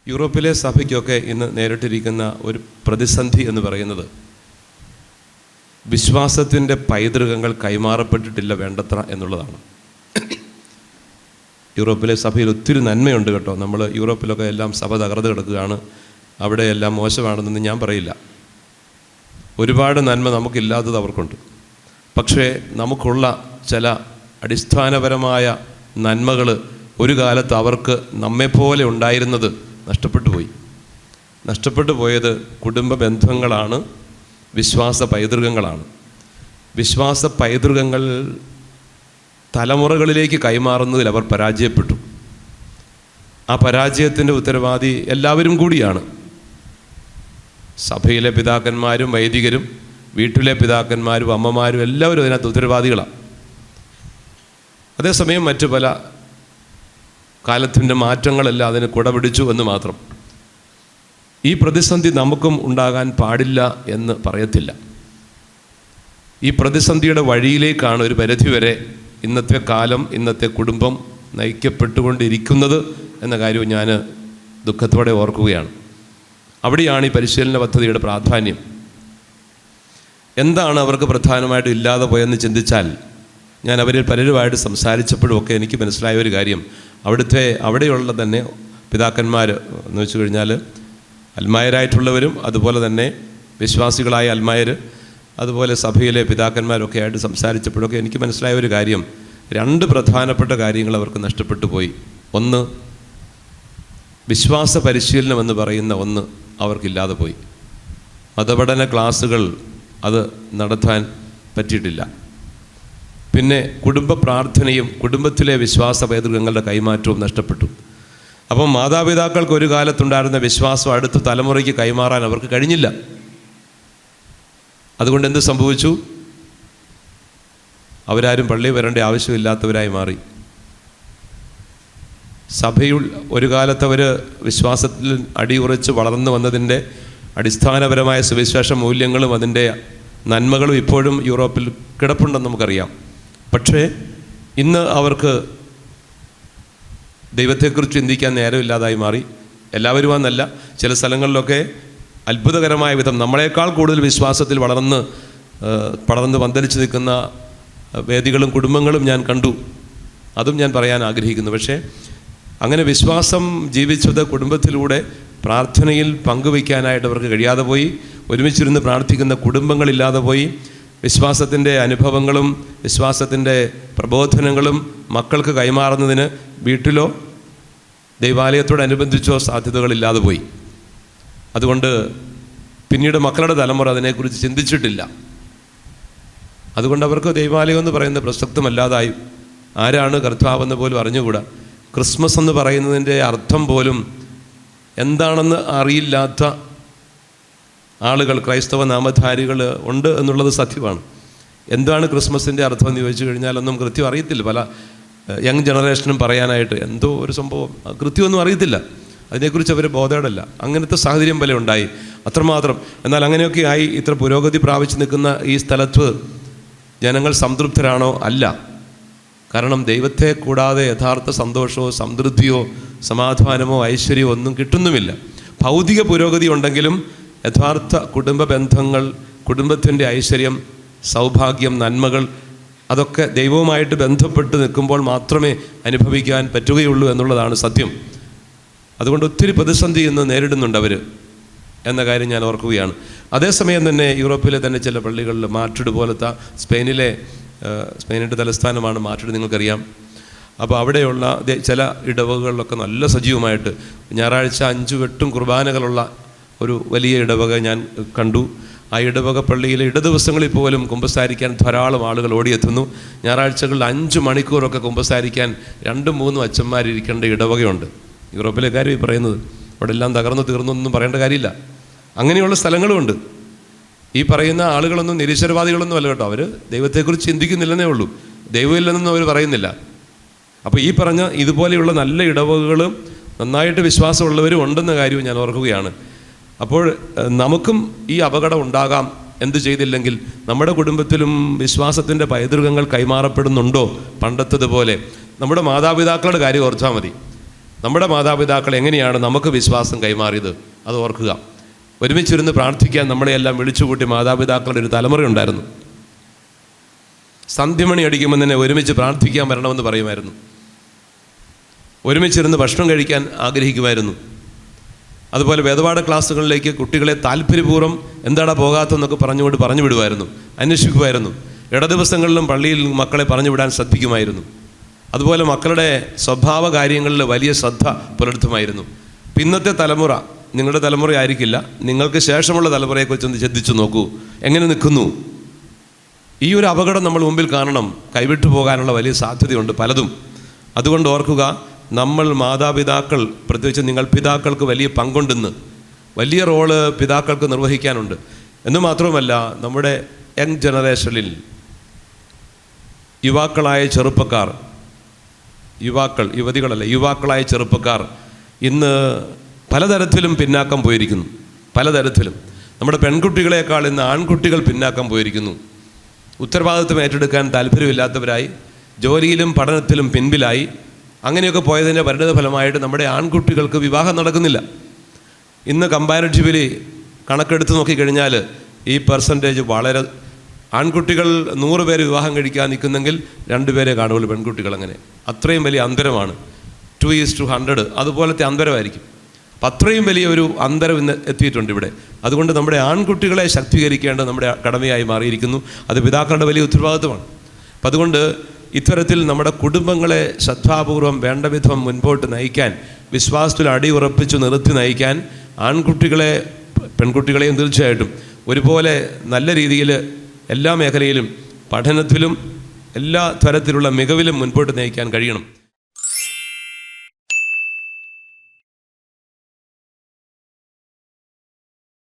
യൂറോപ്പിലെ സഭയ്ക്കൊക്കെ ഇന്ന് നേരിട്ടിരിക്കുന്ന ഒരു പ്രതിസന്ധി എന്ന് പറയുന്നത് വിശ്വാസത്തിൻ്റെ പൈതൃകങ്ങൾ കൈമാറപ്പെട്ടിട്ടില്ല വേണ്ടത്ര എന്നുള്ളതാണ്. യൂറോപ്പിലെ സഭയിൽ ഒത്തിരി നന്മയുണ്ട് കേട്ടോ. നമ്മൾ യൂറോപ്പിലൊക്കെ എല്ലാം സഭ തകർന്ന് കിടക്കുകയാണ്, അവിടെ എല്ലാം മോശമാണെന്നൊന്നും ഞാൻ പറയില്ല. ഒരുപാട് നന്മ നമുക്കില്ലാത്തത് അവർക്കുണ്ട്. പക്ഷേ നമുക്കുള്ള ചില അടിസ്ഥാനപരമായ നന്മകൾ ഒരു കാലത്ത് അവർക്ക് നമ്മെപ്പോലെ ഉണ്ടായിരുന്നത് നഷ്ടപ്പെട്ടു പോയത് കുടുംബ ബന്ധങ്ങളാണ്, വിശ്വാസ പൈതൃകങ്ങളാണ്. വിശ്വാസ പൈതൃകങ്ങൾ തലമുറകളിലേക്ക് കൈമാറുന്നതിൽ അവർ പരാജയപ്പെട്ടു. ആ പരാജയത്തിൻ്റെ ഉത്തരവാദി എല്ലാവരും കൂടിയാണ്. സഭയിലെ പിതാക്കന്മാരും വൈദികരും വീട്ടിലെ പിതാക്കന്മാരും അമ്മമാരും എല്ലാവരും അതിനകത്ത് ഉത്തരവാദികളാണ്. അതേസമയം മറ്റു പല കാലത്തിൻ്റെ മാറ്റങ്ങളെല്ലാം അതിന് കുടപിടിച്ചു എന്ന് മാത്രം. ഈ പ്രതിസന്ധി നമുക്കും ഉണ്ടാകാൻ പാടില്ല എന്ന് പറയത്തില്ല. ഈ പ്രതിസന്ധിയുടെ വഴിയിലേക്കാണ് ഒരു പരിധിവരെ ഇന്നത്തെ കാലം, ഇന്നത്തെ കുടുംബം നയിക്കപ്പെട്ടുകൊണ്ടിരിക്കുന്നത് എന്ന കാര്യവും ഞാൻ ദുഃഖത്തോടെ ഓർക്കുകയാണ്. അവിടെയാണ് ഈ പരിശീലന പദ്ധതിയുടെ പ്രാധാന്യം. എന്താണ് അവർക്ക് പ്രധാനമായിട്ട് ഇല്ലാതെ പോയെന്ന് ചിന്തിച്ചാൽ, ഞാൻ അവരിൽ പലരുമായിട്ട് സംസാരിച്ചപ്പോഴുമൊക്കെ എനിക്ക് മനസ്സിലായ ഒരു കാര്യം, അവിടെയുള്ള തന്നെ പിതാക്കന്മാർ എന്ന് വെച്ച് കഴിഞ്ഞാൽ അൽമായരായിട്ടുള്ളവരും അതുപോലെ തന്നെ വിശ്വാസികളായ അൽമായർ, അതുപോലെ സഭയിലെ പിതാക്കന്മാരൊക്കെ ആയിട്ട് സംസാരിച്ചപ്പോഴൊക്കെ എനിക്ക് മനസ്സിലായ ഒരു കാര്യം, രണ്ട് പ്രധാനപ്പെട്ട കാര്യങ്ങൾ അവർക്ക് നഷ്ടപ്പെട്ടു പോയി. ഒന്ന്, വിശ്വാസ പരിശീലനം എന്ന് പറയുന്ന ഒന്ന് അവർക്കില്ലാതെ പോയി. മതപഠന ക്ലാസ്സുകൾ അത് നടത്താൻ പറ്റിയിട്ടില്ല. പിന്നെ കുടുംബ പ്രാർത്ഥനയും കുടുംബത്തിലെ വിശ്വാസ പൈതൃകങ്ങളുടെ കൈമാറ്റവും നഷ്ടപ്പെട്ടു. അപ്പം മാതാപിതാക്കൾക്ക് ഒരു കാലത്തുണ്ടായിരുന്ന വിശ്വാസം അടുത്ത തലമുറയ്ക്ക് കൈമാറാൻ അവർക്ക് കഴിഞ്ഞില്ല. അതുകൊണ്ട് എന്ത് സംഭവിച്ചു? അവരാരും പള്ളിയിൽ വരേണ്ട ആവശ്യമില്ലാത്തവരായി മാറി. സഭയിൽ ഒരു കാലത്ത് അവർ വിശ്വാസത്തിൽ അടിയുറച്ച് വളർന്നു വന്നതിൻ്റെ അടിസ്ഥാനപരമായ സുവിശേഷ മൂല്യങ്ങളും അതിൻ്റെ നന്മകളും ഇപ്പോഴും യൂറോപ്പിൽ കിടപ്പുണ്ടെന്ന് നമുക്കറിയാം. പക്ഷേ ഇന്ന് അവർക്ക് ദൈവത്തെക്കുറിച്ച് ചിന്തിക്കാൻ നേരമില്ലാതായി മാറി. എല്ലാവരും എന്നല്ല, ചില സ്ഥലങ്ങളിലൊക്കെ അത്ഭുതകരമായ വിധം നമ്മളെക്കാൾ കൂടുതൽ വിശ്വാസത്തിൽ പടർന്ന് പന്തലിച്ച് നിൽക്കുന്ന വേദികളും കുടുംബങ്ങളും ഞാൻ കണ്ടു. അതും ഞാൻ പറയാൻ ആഗ്രഹിക്കുന്നു. പക്ഷേ അങ്ങനെ വിശ്വാസം ജീവിച്ചത് കുടുംബത്തിലൂടെ പ്രാർത്ഥനയിൽ പങ്കുവയ്ക്കാനായിട്ട് അവർക്ക് കഴിയാതെ പോയി. ഒരുമിച്ചിരുന്ന് പ്രാർത്ഥിക്കുന്ന കുടുംബങ്ങളില്ലാതെ പോയി. വിശ്വാസത്തിൻ്റെ അനുഭവങ്ങളും വിശ്വാസത്തിൻ്റെ പ്രബോധനങ്ങളും മക്കൾക്ക് കൈമാറുന്നതിന് വീട്ടിലോ ദൈവാലയത്തോടനുബന്ധിച്ചോ സാധ്യതകളില്ലാതെ പോയി. അതുകൊണ്ട് പിന്നീട് മക്കളുടെ തലമുറ അതിനെക്കുറിച്ച് ചിന്തിച്ചിട്ടില്ല. അതുകൊണ്ട് അവർക്ക് ദൈവാലയം എന്ന് പറയുന്നത് പ്രസക്തമല്ലാതായി. ആരാണ് കർത്താവെന്ന് പോലും അറിഞ്ഞുകൂടാ. ക്രിസ്മസ് എന്ന് പറയുന്നതിൻ്റെ അർത്ഥം പോലും എന്താണെന്ന് അറിയില്ലാത്ത ആളുകൾ, ക്രൈസ്തവ നാമധാരികൾ ഉണ്ട് എന്നുള്ളത് സത്യമാണ്. എന്താണ് ക്രിസ്മസിൻ്റെ അർത്ഥം എന്ന് ചോദിച്ചു കഴിഞ്ഞാൽ ഒന്നും കൃത്യം അറിയത്തില്ല. പല യങ് ജനറേഷനും പറയാനായിട്ട് എന്തോ ഒരു സംഭവം കൃത്യമൊന്നും അറിയത്തില്ല. അതിനെക്കുറിച്ച് അവർ ബോധേടല്ല. അങ്ങനത്തെ സാഹചര്യം പോലെ ഉണ്ടായി, അത്രമാത്രം. എന്നാൽ അങ്ങനെയൊക്കെ ആയി ഇത്ര പുരോഗതി പ്രാപിച്ച് നിൽക്കുന്ന ഈ സ്ഥലത്ത് ജനങ്ങൾ സംതൃപ്തരാണോ? അല്ല. കാരണം ദൈവത്തെ കൂടാതെ യഥാർത്ഥ സന്തോഷമോ സമൃദ്ധിയോ സമാധാനമോ ഐശ്വര്യമോ ഒന്നും കിട്ടുന്നുമില്ല. ഭൗതിക പുരോഗതി ഉണ്ടെങ്കിലും യഥാർത്ഥ കുടുംബ ബന്ധങ്ങൾ, കുടുംബത്തിൻ്റെ ഐശ്വര്യം, സൗഭാഗ്യം, നന്മകൾ അതൊക്കെ ദൈവവുമായിട്ട് ബന്ധപ്പെട്ട് നിൽക്കുമ്പോൾ മാത്രമേ അനുഭവിക്കാൻ പറ്റുകയുള്ളൂ എന്നുള്ളതാണ് സത്യം. അതുകൊണ്ട് ഒത്തിരി പ്രതിസന്ധി ഇന്ന് നേരിടുന്നുണ്ട് അവർ എന്ന കാര്യം ഞാൻ ഓർക്കുകയാണ്. അതേസമയം തന്നെ യൂറോപ്പിലെ തന്നെ ചില പള്ളികളിൽ മാഡ്രിഡ് പോലത്തെ സ്പെയിനിൻ്റെ തലസ്ഥാനമാണ് മാഡ്രിഡ്, നിങ്ങൾക്കറിയാം. അപ്പോൾ അവിടെയുള്ള ചില ഇടവകകളിലൊക്കെ നല്ല സജീവമായിട്ട് ഞായറാഴ്ച 5-8 കുർബാനകളുള്ള ഒരു വലിയ ഇടവക ഞാൻ കണ്ടു. ആ ഇടവക പള്ളിയിലെ ദിവസങ്ങളിൽ പോലും കുമ്പസാരിക്കാൻ ധാരാളം ആളുകൾ ഓടിയെത്തുന്നു. ഞായറാഴ്ചകളിൽ 5 മണിക്കൂറൊക്കെ കുമ്പസാരിക്കാൻ 2-3 അച്ഛന്മാരിരിക്കേണ്ട ഇടവകയുണ്ട്. യൂറോപ്പിലെ കാര്യം ഈ പറയുന്നത്. അവിടെ എല്ലാം തകർന്നു തീർന്നൊന്നും പറയേണ്ട കാര്യമില്ല. അങ്ങനെയുള്ള സ്ഥലങ്ങളുമുണ്ട്. ഈ പറയുന്ന ആളുകളൊന്നും നിരീശ്വരവാദികളൊന്നും അല്ല കേട്ടോ. അവർ ദൈവത്തെക്കുറിച്ച് ചിന്തിക്കുന്നില്ലെന്നേ ഉള്ളൂ, ദൈവമില്ലെന്നൊന്നും അവർ പറയുന്നില്ല. അപ്പോൾ ഈ പറഞ്ഞ ഇതുപോലെയുള്ള നല്ല ഇടവകകളും നന്നായിട്ട് വിശ്വാസമുള്ളവരും ഉണ്ടെന്ന കാര്യവും ഞാൻ ഓർക്കുകയാണ്. അപ്പോൾ നമുക്കും ഈ അപകടം ഉണ്ടാകാം എന്ത് ചെയ്തില്ലെങ്കിൽ. നമ്മുടെ കുടുംബത്തിലും വിശ്വാസത്തിൻ്റെ പൈതൃകങ്ങൾ കൈമാറപ്പെടുന്നുണ്ടോ പണ്ടത്തതുപോലെ? നമ്മുടെ മാതാപിതാക്കളുടെ കാര്യം ഓർത്താൽ മതി. നമ്മുടെ മാതാപിതാക്കൾ എങ്ങനെയാണ് നമുക്ക് വിശ്വാസം കൈമാറിയത് അത് ഓർക്കുക. ഒരുമിച്ചിരുന്ന് പ്രാർത്ഥിക്കാൻ നമ്മളെയെല്ലാം വിളിച്ചുകൂട്ടി മാതാപിതാക്കളുടെ ഒരു തലമുറയുണ്ടായിരുന്നു. സന്ധ്യമണി അടിക്കുമ്പോൾ തന്നെ ഒരുമിച്ച് പ്രാർത്ഥിക്കാൻ വരണമെന്ന് പറയുമായിരുന്നു. ഒരുമിച്ചിരുന്ന് ഭക്ഷണം കഴിക്കാൻ ആഗ്രഹിക്കുമായിരുന്നു. അതുപോലെ വേദപാഠ ക്ലാസ്സുകളിലേക്ക് കുട്ടികളെ താല്പര്യപൂർവ്വം എന്താടാ പോകാത്തതെന്നൊക്കെ പറഞ്ഞു വിടുമായിരുന്നു, അന്വേഷിക്കുമായിരുന്നു. ഇടദിവസങ്ങളിലും പള്ളിയിൽ മക്കളെ പറഞ്ഞു വിടാൻ ശ്രദ്ധിക്കുമായിരുന്നു. അതുപോലെ മക്കളുടെ സ്വഭാവ കാര്യങ്ങളിൽ വലിയ ശ്രദ്ധ പുലർത്തുമായിരുന്നു. ഇന്നത്തെ തലമുറ നിങ്ങളുടെ തലമുറ ആയിരിക്കില്ല, നിങ്ങൾക്ക് ശേഷമുള്ള തലമുറയെക്കുറിച്ചൊന്ന് ചിന്തിച്ചു നോക്കൂ, എങ്ങനെ നിൽക്കുന്നു. ഈ ഒരു അപകടം നമ്മൾ മുമ്പിൽ കാണണം. കൈവിട്ടു പോകാനുള്ള വലിയ സാധ്യതയുണ്ട് പലതും. അതുകൊണ്ട് ഓർക്കുക, നമ്മൾ മാതാപിതാക്കൾ, പ്രത്യേകിച്ച് നിങ്ങൾ പിതാക്കൾക്ക് വലിയ പങ്കുണ്ടെന്ന്, വലിയ റോള് പിതാക്കൾക്ക് നിർവഹിക്കാനുണ്ട്. എന്ന് മാത്രവുമല്ല, നമ്മുടെ യങ് ജനറേഷനിൽ യുവാക്കളായ ചെറുപ്പക്കാർ, യുവാക്കളായ ചെറുപ്പക്കാർ ഇന്ന് പലതരത്തിലും പിന്നാക്കം പോയിരിക്കുന്നു. പലതരത്തിലും നമ്മുടെ പെൺകുട്ടികളെക്കാൾ ഇന്ന് ആൺകുട്ടികൾ പിന്നാക്കം പോയിരിക്കുന്നു. ഉത്തരവാദിത്വം ഏറ്റെടുക്കാൻ താല്പര്യമില്ലാത്തവരായി, ജോലിയിലും പഠനത്തിലും പിൻപിലായി, അങ്ങനെയൊക്കെ പോയതിൻ്റെ പരിണിതഫലമായിട്ട് നമ്മുടെ ആൺകുട്ടികൾക്ക് വിവാഹം നടക്കുന്നില്ല. ഇന്ന് കമ്പാരിറ്റീവ്ലി കണക്കെടുത്ത് നോക്കിക്കഴിഞ്ഞാൽ ഈ പെർസെൻറ്റേജ് വളരെ, ആൺകുട്ടികൾ 100 പേര് വിവാഹം കഴിക്കാൻ നിൽക്കുന്നെങ്കിൽ 2 പേരെ കാണുള്ളൂ പെൺകുട്ടികൾ. അങ്ങനെ അത്രയും വലിയ അന്തരമാണ്. 2:100 അതുപോലത്തെ അന്തരമായിരിക്കും. അപ്പം അത്രയും വലിയ ഒരു അന്തരം ഇന്ന് എത്തിയിട്ടുണ്ട് ഇവിടെ. അതുകൊണ്ട് നമ്മുടെ ആൺകുട്ടികളെ ശക്തീകരിക്കേണ്ടത് നമ്മുടെ കടമയായി മാറിയിരിക്കുന്നു. അത് പിതാക്കളുടെ വലിയ ഉത്തരവാദിത്വമാണ്. അപ്പം അതുകൊണ്ട് ഇത്തരത്തിൽ നമ്മുടെ കുടുംബങ്ങളെ ശ്രദ്ധാപൂർവം വേണ്ട വിധം മുൻപോട്ട് നയിക്കാൻ, വിശ്വാസത്തിൽ അടിയുറപ്പിച്ച് നിർത്തി നയിക്കാൻ ആൺകുട്ടികളെ പെൺകുട്ടികളെയും തീർച്ചയായിട്ടും ഒരുപോലെ നല്ല രീതിയിൽ എല്ലാ മേഖലയിലും പഠനത്തിലും എല്ലാ തരത്തിലുള്ള മികവിലും മുൻപോട്ട് നയിക്കാൻ കഴിയണം.